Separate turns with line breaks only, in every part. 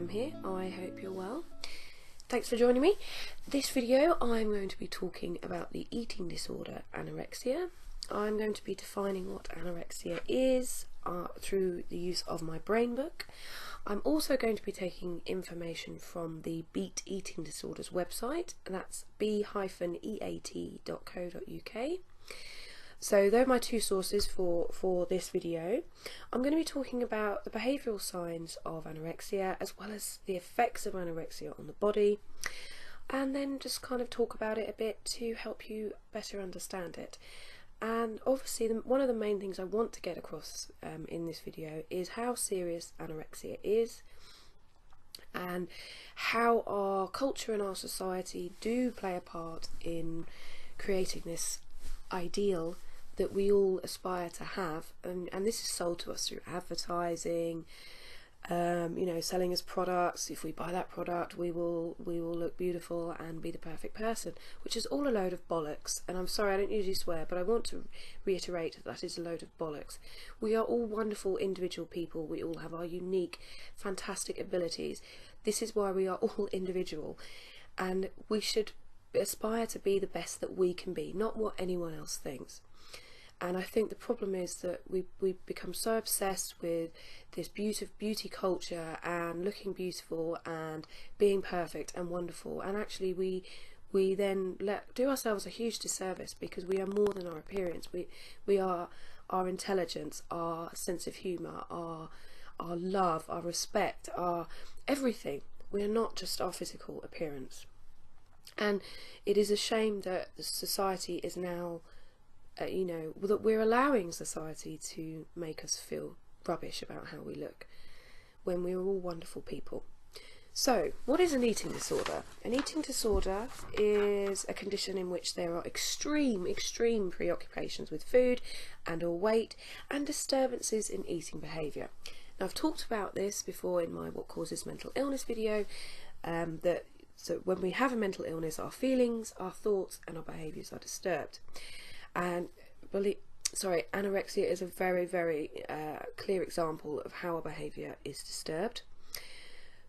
Em here. I hope you're well. Thanks for joining me. This video I'm going to be talking about the eating disorder anorexia. I'm going to be defining what anorexia is through the use of my brain book. I'm also going to be taking information from the Beat Eating Disorders website, and that's b-eat.co.uk. So they're my two sources for this video. I'm going to be talking about the behavioural signs of anorexia as well as the effects of anorexia on the body, and then just kind of talk about it a bit to help you better understand it. And obviously one of the main things I want to get across in this video is how serious anorexia is and how our culture and our society do play a part in creating this ideal that we all aspire to have, and this is sold to us through advertising, you know, selling us products. If we buy that product, we will look beautiful and be the perfect person, which is all a load of bollocks. And I'm sorry, I don't usually swear, but I want to reiterate that is a load of bollocks. We are all wonderful individual people. We all have our unique, fantastic abilities. This is why we are all individual, and we should aspire to be the best that we can be, not what anyone else thinks. And I think the problem is that we become so obsessed with this beauty culture and looking beautiful and being perfect and wonderful, and actually we then do ourselves a huge disservice, because we are more than our appearance. We are our intelligence, our sense of humour, our love, our respect, our everything. We are not just our physical appearance. And it is a shame that the society is now you know, that we're allowing society to make us feel rubbish about how we look when we're all wonderful people. So, what is an eating disorder? An eating disorder is a condition in which there are extreme preoccupations with food and or weight and disturbances in eating behaviour. Now, I've talked about this before in my What Causes Mental Illness video, so when we have a mental illness, our feelings, our thoughts and our behaviours are disturbed. And anorexia is a very clear example of how a behaviour is disturbed.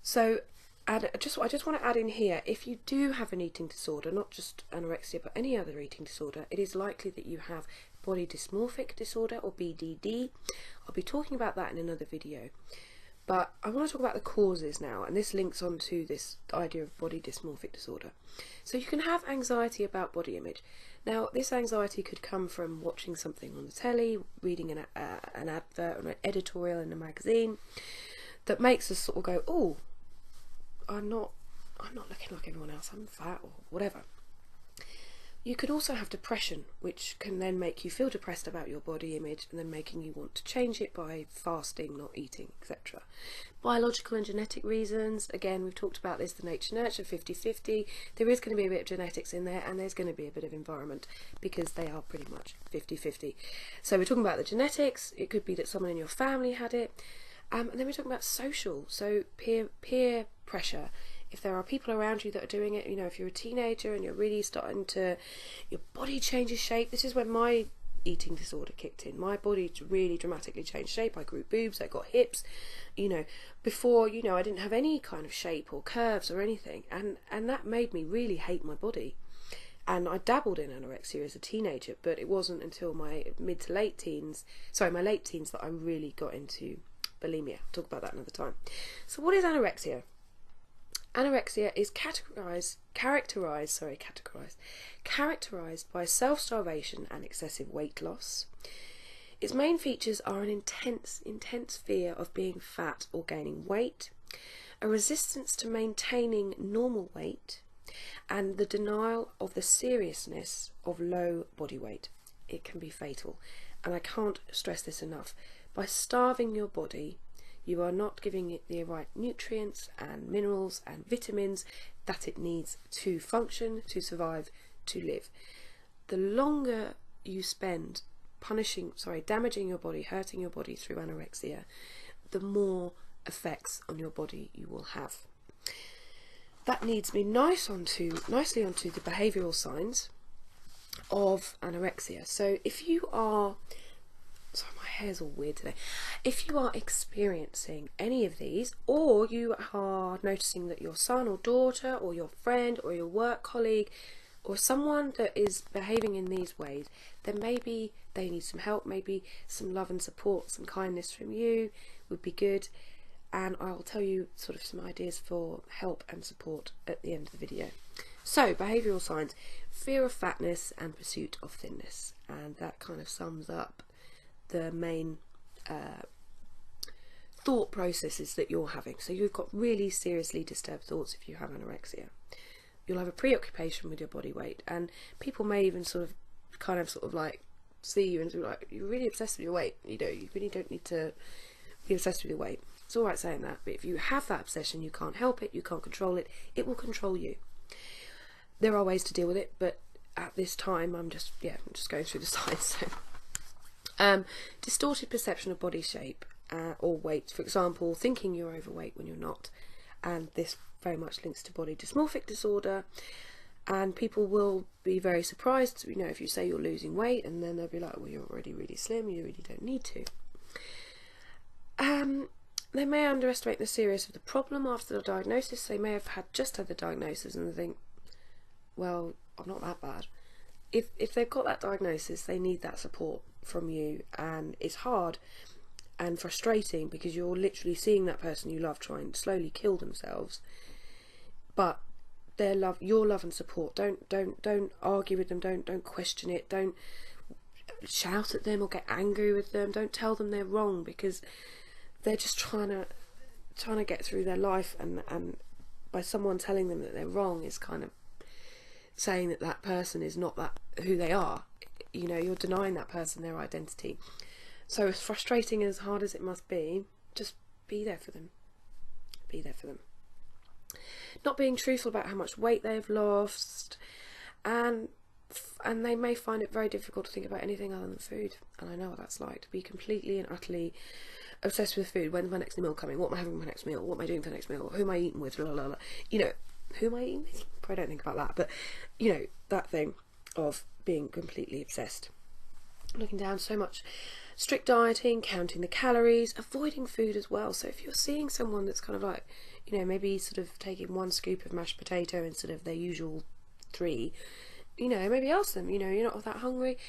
So, I just want to add in here, if you do have an eating disorder, not just anorexia but any other eating disorder, it is likely that you have body dysmorphic disorder, or BDD. I'll be talking about that in another video. But I want to talk about the causes now, and this links on to this idea of body dysmorphic disorder. So you can have anxiety about body image. Now, this anxiety could come from watching something on the telly, reading an advert or an editorial in a magazine that makes us sort of go, oh, I'm not looking like everyone else, I'm fat or whatever. You could also have depression, which can then make you feel depressed about your body image and then making you want to change it by fasting, not eating, etc. Biological and genetic reasons, again, we've talked about this, the nature-nurture 50-50. There is going to be a bit of genetics in there, and there's going to be a bit of environment, because they are pretty much 50-50. So we're talking about the genetics. It could be that someone in your family had it. And then we're talking about social, so peer pressure. If there are people around you that are doing it, you know, if you're a teenager and you're really starting to, your body changes shape. This is when my eating disorder kicked in. My body really dramatically changed shape. I grew boobs, I got hips, you know. Before, you know, I didn't have any kind of shape or curves or anything, and that made me really hate my body. And I dabbled in anorexia as a teenager, but it wasn't until my late teens that I really got into bulimia. I'll talk about that another time. So what is anorexia? Anorexia is characterised by self-starvation and excessive weight loss. Its main features are an intense fear of being fat or gaining weight, a resistance to maintaining normal weight, and the denial of the seriousness of low body weight. It can be fatal, and I can't stress this enough. By starving your body, you are not giving it the right nutrients and minerals and vitamins that it needs to function, to survive, to live. The longer you spend damaging your body, hurting your body through anorexia, the more effects on your body you will have. That leads me nicely onto the behavioural signs of anorexia. So if you are, sorry, my hair's all weird today. If you are experiencing any of these, or you are noticing that your son or daughter or your friend or your work colleague or someone that is behaving in these ways, then maybe they need some help, maybe some love and support, some kindness from you would be good. And I'll tell you sort of some ideas for help and support at the end of the video. So, behavioural signs: fear of fatness and pursuit of thinness. And that kind of sums up the main thought processes that you're having. So you've got really seriously disturbed thoughts if you have anorexia. You'll have a preoccupation with your body weight, and people may even sort of like see you and be like, you're really obsessed with your weight. You really don't need to be obsessed with your weight. It's all right saying that, but if you have that obsession, you can't help it, you can't control it, it will control you. There are ways to deal with it, but at this time I'm just going through the signs. So distorted perception of body shape or weight, for example, thinking you're overweight when you're not, and this very much links to body dysmorphic disorder. And people will be very surprised, if you say you're losing weight, and then they'll be like, well, you're already really slim, you really don't need to. They may underestimate the seriousness of the problem after the diagnosis. They may have just had the diagnosis and think, well, I'm not that bad. If they've got that diagnosis, they need that support from you, and it's hard and frustrating because you're literally seeing that person you love try and slowly kill themselves. But your love and support, don't argue with them, don't question it, don't shout at them or get angry with them, don't tell them they're wrong, because they're just trying to get through their life, and by someone telling them that they're wrong is kind of saying that that person is not that who they are. You're denying that person their identity. So as frustrating and as hard as it must be, just be there for them. Be there for them. Not being truthful about how much weight they've lost, and they may find it very difficult to think about anything other than food. And I know what that's like, to be completely and utterly obsessed with food. When's my next meal coming? What am I having for my next meal? What am I doing for the next meal? Who am I eating with? Blah, blah, blah. Who am I eating with? Probably don't think about that, but that thing of being completely obsessed. Looking down so much. Strict dieting, counting the calories, avoiding food as well. So if you're seeing someone that's kind of like, maybe sort of taking one scoop of mashed potato instead of their usual 3, maybe ask them, you're not that hungry.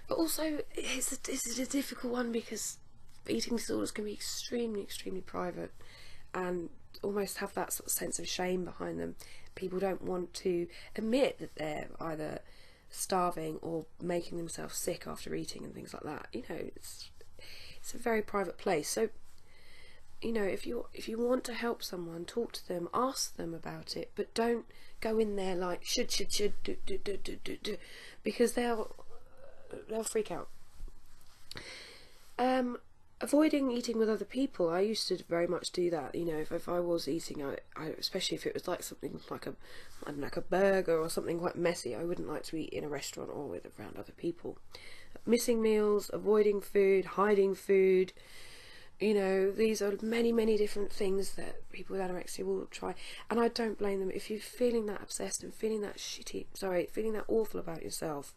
But also, it's a difficult one because eating disorders can be extremely, extremely private and almost have that sort of sense of shame behind them. People don't want to admit that they're either starving or making themselves sick after eating and things like that. It's a very private place. So if you want to help someone, talk to them, ask them about it, but don't go in there like should do, because they'll freak out. Avoiding eating with other people. I used to very much do that. If I was eating, I especially if it was like something like a burger or something quite messy, I wouldn't like to eat in a restaurant or around other people. Missing meals, avoiding food, hiding food. These are many, many different things that people with anorexia will try, and I don't blame them. If you're feeling that obsessed and feeling that feeling that awful about yourself,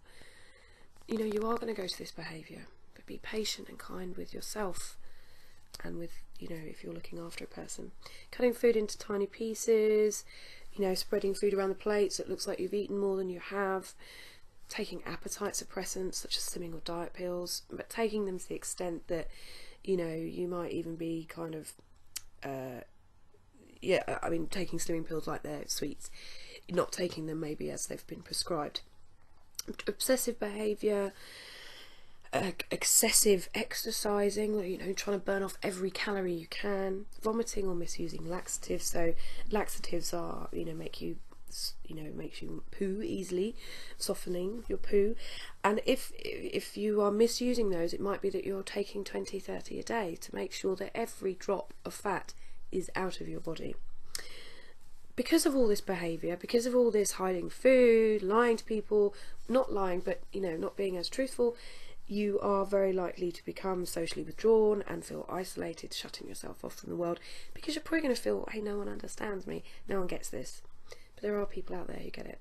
you are going to go to this behaviour. But be patient and kind with yourself, and with if you're looking after a person. Cutting food into tiny pieces, spreading food around the plate so it looks like you've eaten more than you have. Taking appetite suppressants such as slimming or diet pills, but taking them to the extent that you might even be kind of taking slimming pills like they're sweets, not taking them maybe as they've been prescribed. Obsessive behaviour, excessive exercising, trying to burn off every calorie you can. Vomiting or misusing laxatives. So laxatives are makes you poo easily, softening your poo. And if you are misusing those, it might be that you're taking 20-30 a day to make sure that every drop of fat is out of your body. Because of all this behaviour, because of all this hiding food, lying to people, not lying but not being as truthful, you are very likely to become socially withdrawn and feel isolated, shutting yourself off from the world, because you're probably going to feel, hey, no one understands me, no one gets this. But there are people out there who get it.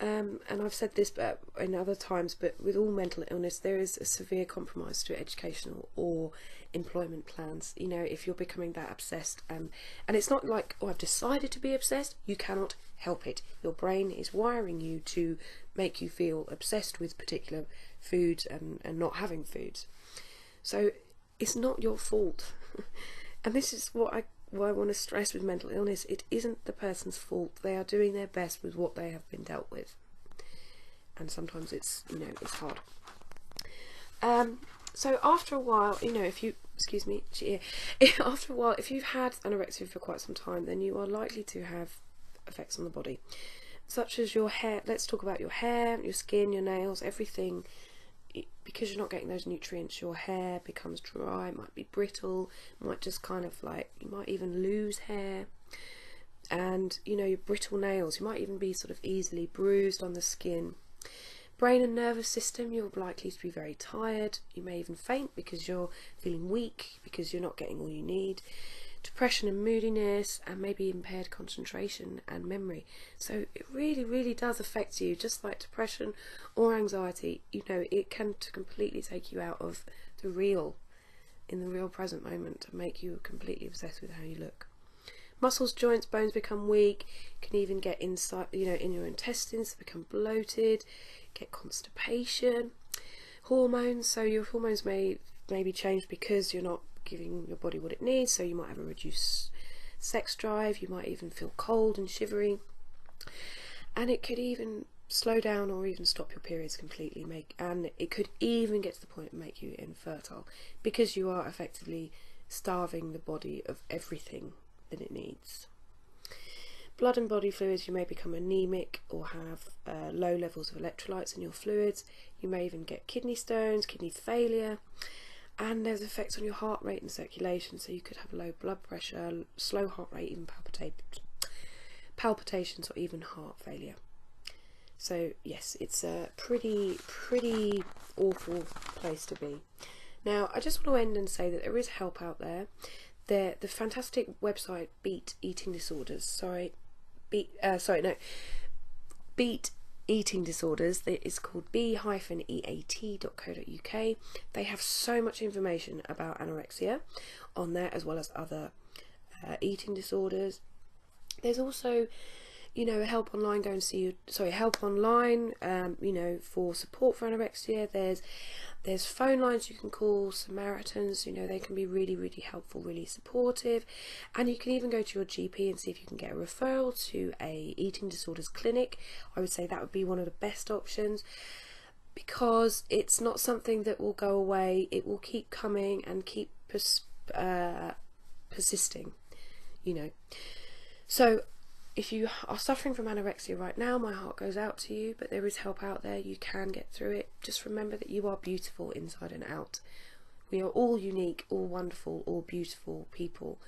And I've said this in other times, but with all mental illness there is a severe compromise to educational or employment plans. You know, if you're becoming that obsessed, and it's not like, oh, I've decided to be obsessed. You cannot help it. Your brain is wiring you to make you feel obsessed with particular foods and not having foods. So it's not your fault. And this is what I want to stress with mental illness. It isn't the person's fault. They are doing their best with what they have been dealt with, and sometimes it's, you know, it's hard. So after a while, you know, if you, excuse me, after a while, if you've had anorexia for quite some time, then you are likely to have effects on the body, such as your hair. Let's talk about your hair, your skin, your nails, everything. Because you're not getting those nutrients, your hair becomes dry, it might be brittle, might just kind of like, you might even lose hair. And, you know, your brittle nails, you might even be sort of easily bruised on the skin. Brain and nervous system, you're likely to be very tired. You may even faint because you're feeling weak, because you're not getting all you need. Depression and moodiness, and maybe impaired concentration and memory. So it really, really does affect you, just like depression or anxiety. You know, it can completely take you out of the real, in the real present moment, and make you completely obsessed with how you look. Muscles, joints, bones become weak. Can even get inside, you know, in your intestines, become bloated, get constipation. Hormones, so your hormones may be changed because you're not giving your body what it needs, so you might have a reduced sex drive, you might even feel cold and shivery, and it could even slow down or even stop your periods completely, and it could even get to the point of make you infertile, because you are effectively starving the body of everything that it needs. Blood and body fluids, you may become anemic or have low levels of electrolytes in your fluids. You may even get kidney stones, kidney failure. And there's effects on your heart rate and circulation, so you could have low blood pressure, slow heart rate, even palpitations, or even heart failure. So yes, it's a pretty awful place to be. Now, I just want to end and say that there is help out there. The fantastic website Beat Eating Disorders. Beat Eating Disorders. It's called b-eat.co.uk. They have so much information about anorexia on there, as well as other eating disorders. There's also, you know, help online. Go and see help online, you know, for support for anorexia. There's phone lines you can call, Samaritans, you know, they can be really, really helpful, really supportive. And you can even go to your GP and see if you can get a referral to a eating disorders clinic. I would say that would be one of the best options, because it's not something that will go away. It will keep coming and keep persisting, you know. So if you are suffering from anorexia right now, my heart goes out to you, but there is help out there. You can get through it. Just remember that you are beautiful inside and out. We are all unique, all wonderful, all beautiful people,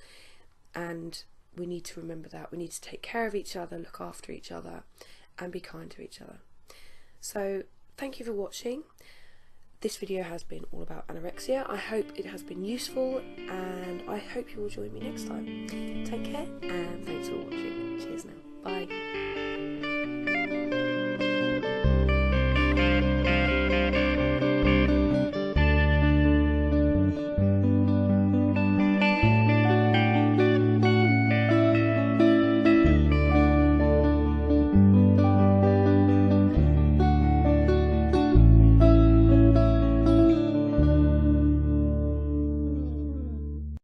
and we need to remember that. We need to take care of each other, look after each other, and be kind to each other. So thank you for watching. This video has been all about anorexia. I hope it has been useful, and I hope you will join me next time. Take care, and thanks for watching. Cheers now. Bye.